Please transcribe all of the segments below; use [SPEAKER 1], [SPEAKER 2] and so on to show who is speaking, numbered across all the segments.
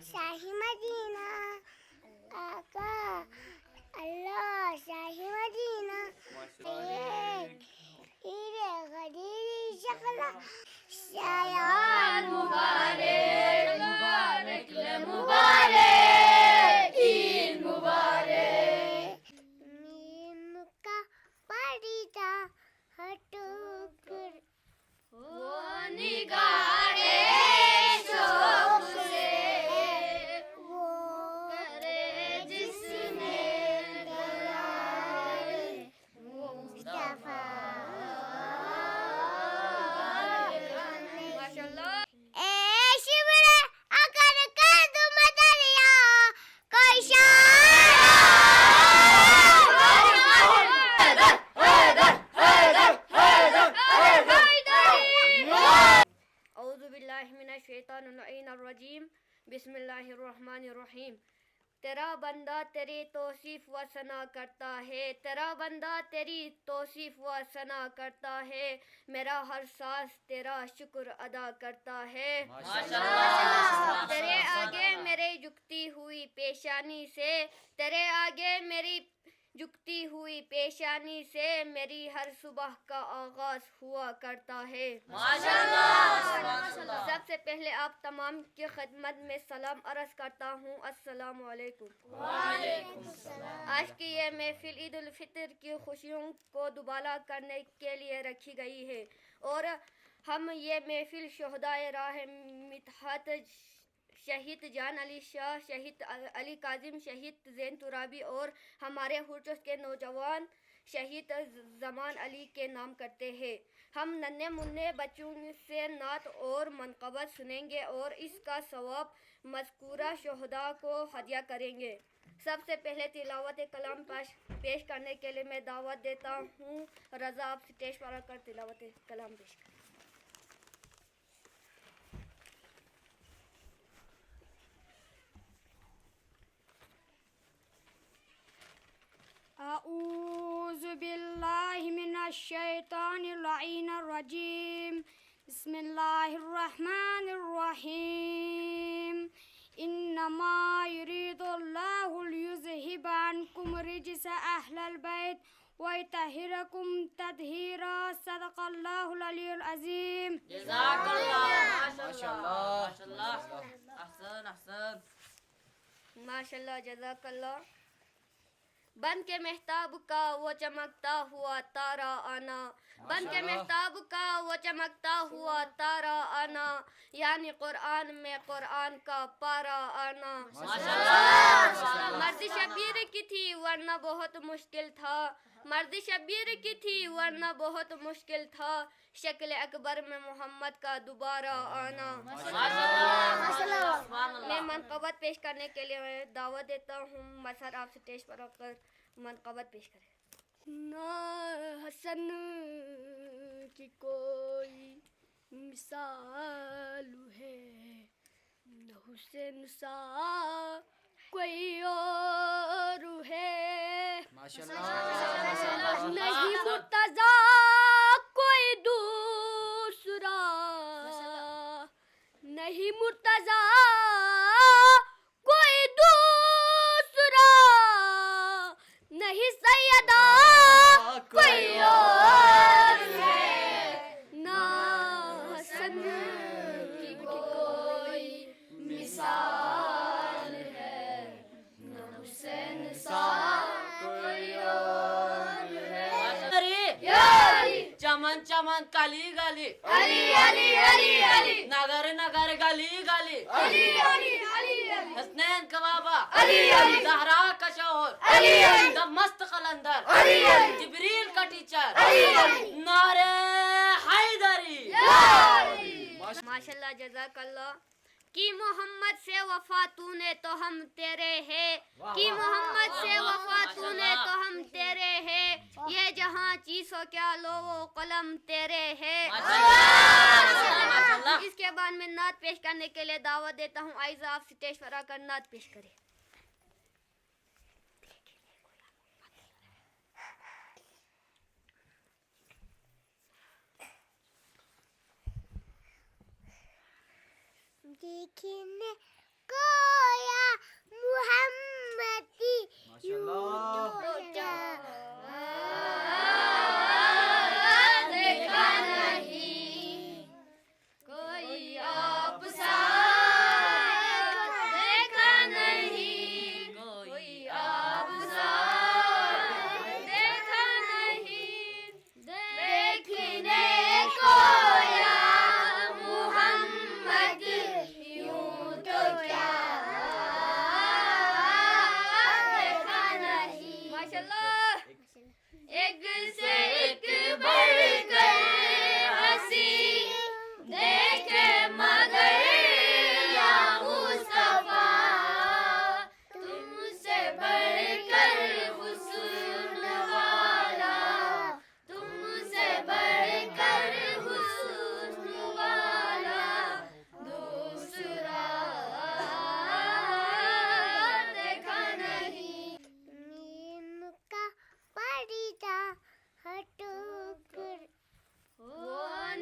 [SPEAKER 1] शाही Medina आका अल्लाह शाही Medina हीरे गदीरी शक्ला शायान मुबारक मुबारक मुबारक ईद मुबारक meme का पढ़ीता हटुकर वो निगाहे शौक से वो करे जिसने दलाल मुस्तफा माशाल्लाह ए शिवर अगर कर दूं मैं दरिया कोई
[SPEAKER 2] औज़ुबिल्लाहिमिनश्शैतानिर्रजीम बिस्मिल्लाहिर्रहमानिर्रहीम। तेरा बंदा तेरी तौसीफ व सना करता है, तेरा बंदा तेरी तौसीफ व सना करता है, मेरा हर सांस तेरा शुक्र अदा करता है। माशाअल्लाह। तेरे आगे मेरे झुकती हुई पेशानी से, तेरे आगे मेरी झुकती हुई पेशानी से मेरी हर सुबह का आगाज हुआ करता है। माशाअल्लाह। सबसे पहले आप तमाम की खिदमत में सलाम अर्ज करता हूँ, अस्सलामु अलैकुम। आज की ये महफिल ईद उल फितर की खुशियों को दुबाला करने के लिए रखी गई है और हम ये महफिल शहदाए राह मितहत शहीद जान अली शाह, शहीद अली काजिम, शहीद ज़ैन तुराबी और हमारे हुर्स के नौजवान शहीद जमान अली के नाम करते हैं। हम नन्हे मुन्ने बच्चों से नात और मनक़बत सुनेंगे और इसका सवाब मज़कूरा शहदा को हदिया करेंगे। सबसे पहले तिलावत कलाम पेश करने के लिए मैं दावत देता हूँ रज़ा, आप स्टेज पर आकर तिलावत कलाम पेश करें।
[SPEAKER 3] अऊज़ु बिल्लाहि मिनश्शैतानिर्रजीम बिस्मिल्लाहिर्रहमानिर्रहीम इन्नमा युरीदुल्लाहु लियुज़हिबा अन्कुम रिजसा अहलल बैत व यतहिरकुम तत्हीरा। सदक़ल्लाहुल अलीयुल अज़ीम।
[SPEAKER 4] जज़ाकल्लाह। माशाअल्लाह अहसन अहसन
[SPEAKER 2] माशाअल्लाह जज़ाकल्लाह। बन के मेहताब का वो चमकता हुआ तारा आना, बन के मेहताब का वो चमकता हुआ तारा आना, यानी कुरान में कुरान का पारा आना। मर्द शबीर की थी वरना बहुत मुश्किल था, मर्द शबीर की थी वरना बहुत मुश्किल था, शक्ल अकबर में मोहम्मद का दोबारा आना। मैं मनक़बत पेश करने के लिए दावत देता हूँ, मसर आप स्टेज पर आकर मनक़बत पेश करें।
[SPEAKER 3] ना हसन की कोई मिसाल है, न हुसैन सा कोई और है, नहीं मुर्तज़ा कोई दूसरा, नहीं मुर्तज़ा कोई दूसरा, नहीं सैयदा कोई और है, ना हसन की कोई मिसाल है, न हुसैन सा कोई और है।
[SPEAKER 4] चमन चमन काली गाली,
[SPEAKER 3] अली अली अली अली,
[SPEAKER 4] नगर नगर गली गली,
[SPEAKER 3] अली अली अली अली,
[SPEAKER 4] हसनैन का बाबा,
[SPEAKER 3] अली अली,
[SPEAKER 4] ज़हरा का शौहर,
[SPEAKER 3] अली अली,
[SPEAKER 4] मस्त कलंदर,
[SPEAKER 3] अली अली,
[SPEAKER 4] जिब्रील का टीचर,
[SPEAKER 3] अली अली,
[SPEAKER 4] नारे हैदरी।
[SPEAKER 2] माशाअल्लाह जज़ाकल्लाह। कि मोहम्मद से वफा तूने तो हम तेरे हैं, कि मोहम्मद से वफा तूने तो हम तेरे हैं, ये जहां चीज़ों क्या लो वो कलम तेरे है। इसके बाद मैं नात पेश करने के लिए दावत देता हूँ, आइज़ा आप स्टेज पर आकर नात पेश करें।
[SPEAKER 1] देखने को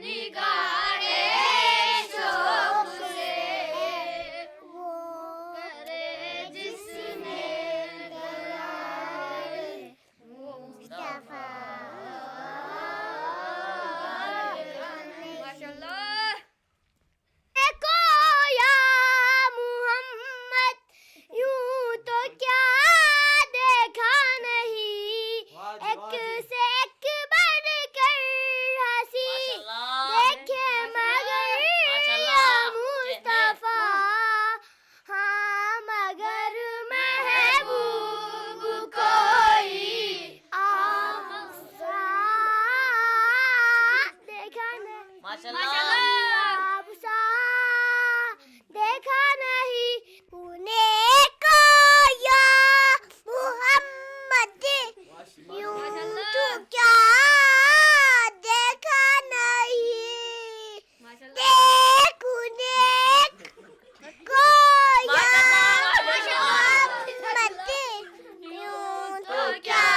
[SPEAKER 3] निगाहे शौक से
[SPEAKER 1] वो
[SPEAKER 3] करे जिसने करारे
[SPEAKER 1] मुस्तफा
[SPEAKER 2] माशाल्लाह।
[SPEAKER 1] देखो या मोहम्मद यूं तो क्या देखा नहीं एक से एक बढ़कर हंसी देखे मगर या मुस्तफा हाँ मगर महबूब कोई आपसा देखा नहीं
[SPEAKER 4] माशाल्लाह।
[SPEAKER 1] आपसा देखा नहीं तूने को या मोहम्मद यूं तो क्या देखा नहीं देखूने को या मोहम्मद यूं तो क्या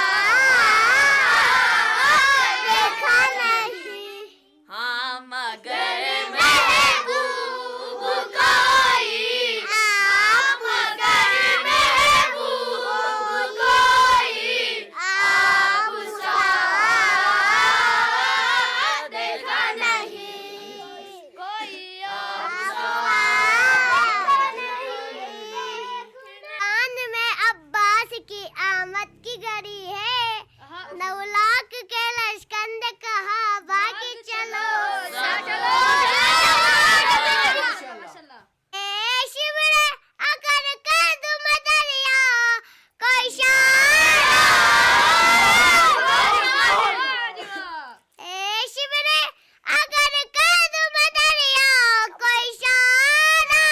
[SPEAKER 1] देखा नहीं
[SPEAKER 4] हाँ मगर
[SPEAKER 3] महबूब कोई
[SPEAKER 1] आप
[SPEAKER 3] मगर महबूब कोई
[SPEAKER 1] आपसा
[SPEAKER 3] देखा नहीं
[SPEAKER 2] कोई
[SPEAKER 1] कान में अब्बास की आमद की घड़ी है 9 लाख के लश्कर ने कहा बाकी चलो ए शिवरे अगर कर दूं मैं दरिया कोई ए शिवरे अगर कर दूं मैं दरिया कोई शाना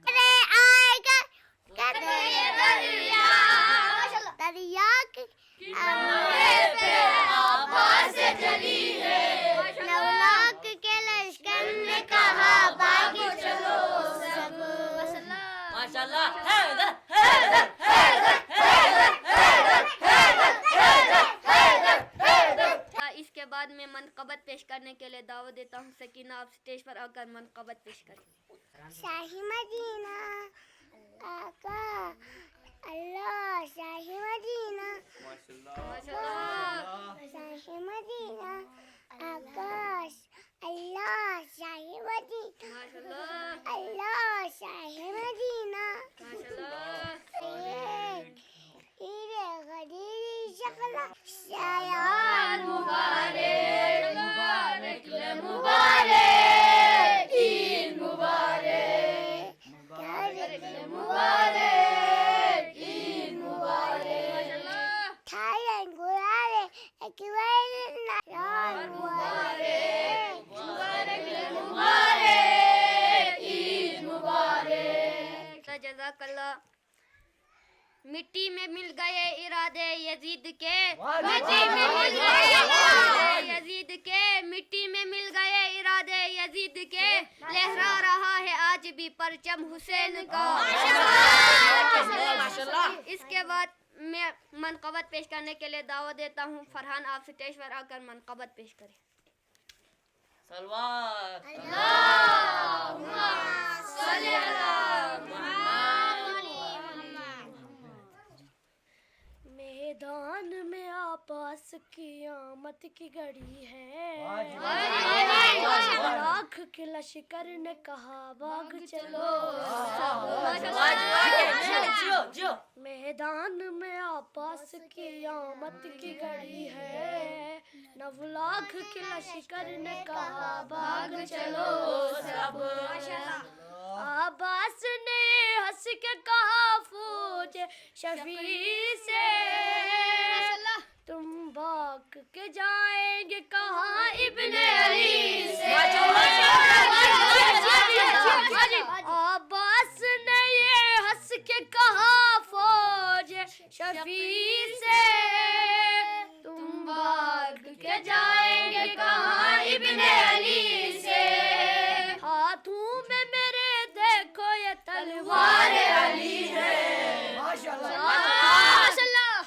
[SPEAKER 1] अरे आएगा कहते ये दरिया के
[SPEAKER 3] आवाज़ जली है
[SPEAKER 1] 9 लाख के लश्कर ने कहा बाकी चलो सब
[SPEAKER 4] माशाल्लाह। हैदर हैदर
[SPEAKER 2] इसके बाद मैं मनक़बत पेश करने के लिए दावत देता हूँ। सकीना आप स्टेज पर आकर मनक़बत पेश करें।
[SPEAKER 1] शाही मदीना आका अल्लाह शाही मदीना
[SPEAKER 2] माशाल्लाह।
[SPEAKER 1] शाही मदीना आकाश अल्लाह शाही मदीना
[SPEAKER 2] माशाल्लाह।
[SPEAKER 1] अल्लाह शाही मदीना
[SPEAKER 2] माशाल्लाह।
[SPEAKER 1] हीरे गदीरी शक्ला शायान
[SPEAKER 3] मुबारक मुबारक मुबारक ईद मुबारक मुबारक ईद मुबारक
[SPEAKER 1] थाईलैंड गुलारे एकवाइल नारायण मुबारक
[SPEAKER 3] मुबारक मुबारक ईद मुबारक
[SPEAKER 2] जज़ाकल्लाह। मिट्टी में मिल गए इरादे यजीद के यजीद के मिट्टी में मिल गए इरादे यजीद के लहरा रहा है आज भी परचम हुसैन का। इसके बाद मैं मनक़बत पेश करने के लिए दावत देता हूँ। फरहान आप स्टेज पर आकर मनक़बत पेश करें।
[SPEAKER 4] सलवार
[SPEAKER 1] मैदान में आपस की आमद की घड़ी है लाख के लश्कर ने कहा भाग चलो
[SPEAKER 4] जियो
[SPEAKER 1] मैदान में आपस की आमद की घड़ी है 9 लाख के लश्कर ने कहा भाग चलो सब अब्बास ने हंस के कहा फौज शफी से तुम भाग के जाएंगे कहाँ इब्ने अली से अब्बास ने ये हंस के कहा फौज शफी से तुम भाग के जाएंगे कहाँ इब्ने अली से हाथों में मेरे देखो ये तलवार अली है माशाल्लाह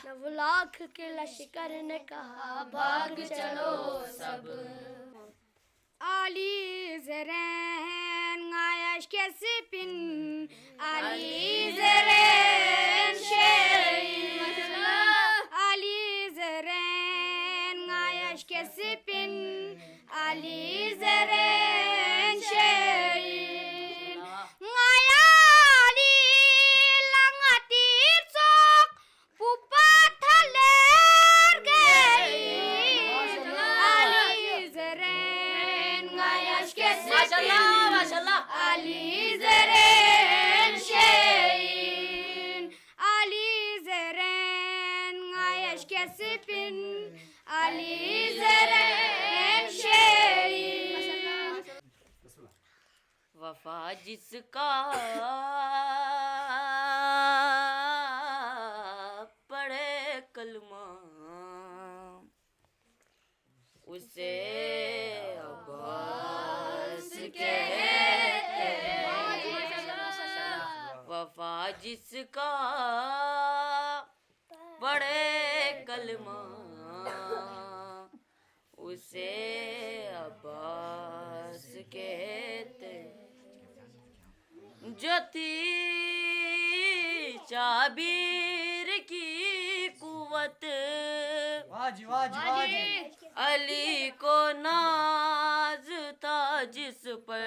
[SPEAKER 1] 9 लाख के लश्कर ने कहा भाग चलो सब
[SPEAKER 2] Ali zeren ngayash kesipin Ali zeren şeyin Ali zeren ngayash kesipin Ali zeren şeyin ngayali langatir sok pupat haler gein Ali zeren ngayash
[SPEAKER 4] माशाल्लाह माशाल्लाह
[SPEAKER 2] Ali zeren şeyin Ali zeren ngayash kesipin Ali zeren şeyin
[SPEAKER 4] वफा जिसका पढ़े कलमा उसे अब्बास कहते हैं। वफा जिसका पढ़े कलमा उसे अब्बास कहते जो थी चाबीर की कुवत
[SPEAKER 5] वाजी वाजी वाजी
[SPEAKER 4] अली को नाज था जिस पर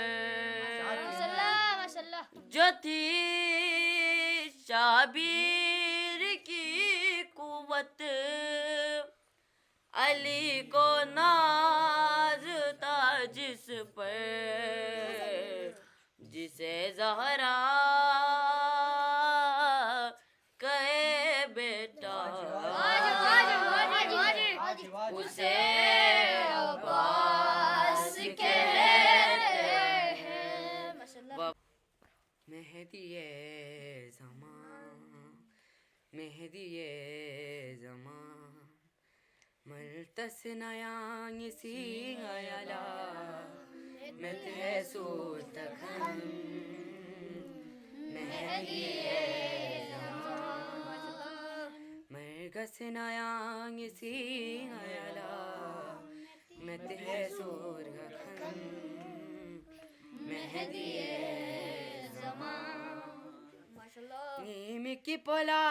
[SPEAKER 4] जो थी चाबीर की कुवत अली को नाज था जिस पर जिसे ज़हरा कहे बेटा उसे अब्बास कहते हैं। मेहदिए ज़मान मल्तस नयान सी अयला मते सूतखन मेहदिए ज़मान मरगस नयान सी अयला मते सूरखन मेहदिए ज़मान नीम की पोला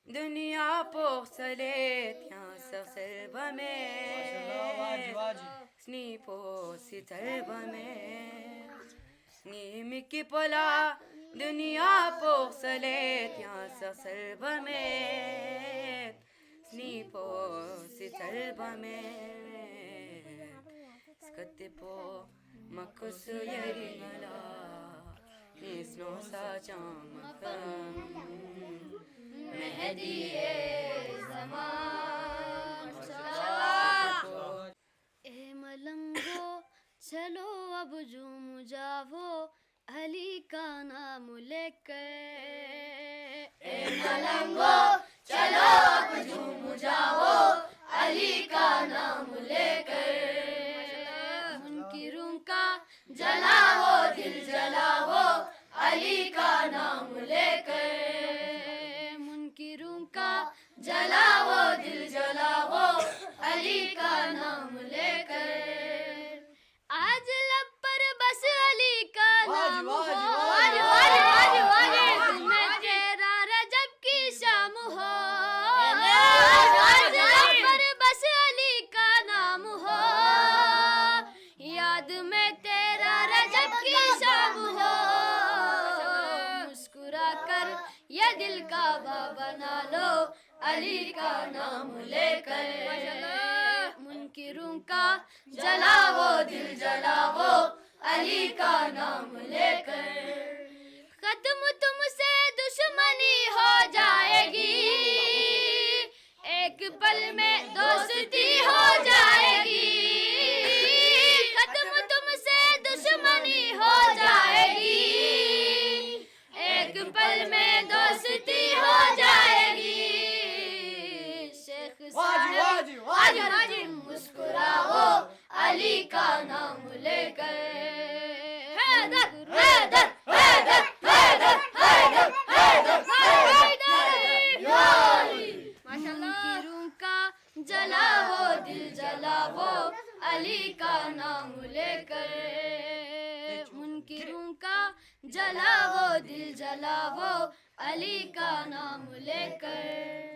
[SPEAKER 4] दुनिया पोसले त्या ससर्व
[SPEAKER 5] वाजी
[SPEAKER 4] में
[SPEAKER 5] वाजी
[SPEAKER 4] स्नीपो सितर्व में नीम की पोला दुनिया पोसले त्या ससर्व में स्नीपो सितर्व में स्कतिपो मकुस यरिंगला निस्नो सा चामकम मेहदिए ज़मान
[SPEAKER 1] ए मलंगो चलो अब झूम जाओ अली का नाम लेकर ए
[SPEAKER 3] मलंगो चलो अब झूम जाओ अली का नाम लेकर
[SPEAKER 1] मुनकिरों का
[SPEAKER 3] जलाओ दिल जलाओ अली का नाम लेकर
[SPEAKER 1] मुनकिरों का
[SPEAKER 3] जलाओ दिल जलाओ अली का नाम लेकर
[SPEAKER 1] आज लब पर बस अली का नाम हो मैं तेरा रजब की शाम हो आज लब पर बस अली का नाम हो याद में तेरा रजब की शाम हो मुस्कुरा कर ये दिल का बना लो अली का नाम लेकर मुनकिरों का
[SPEAKER 3] जलाओ दिल जलाओ अली का नाम लेकर
[SPEAKER 1] खत्म तुमसे दुश्मनी हो जाएगी एक पल में दोस्ती हो जाएगी खत्म तुमसे दुश्मनी हो जाएगी एक पल में दोस्ती हो जाएगी शेख
[SPEAKER 5] वाजी वाजी वाजी
[SPEAKER 3] मुस्कुराओ अली का नाम लेकर
[SPEAKER 1] हैदर
[SPEAKER 3] हैदर हैदर हैदर हैदर हैदर
[SPEAKER 1] मुनकिरों का जलाओ दिल जलाओ
[SPEAKER 3] अली का नाम लेकर, मुनकिरों का जला वो दिल जला वो अली का नाम लेकर।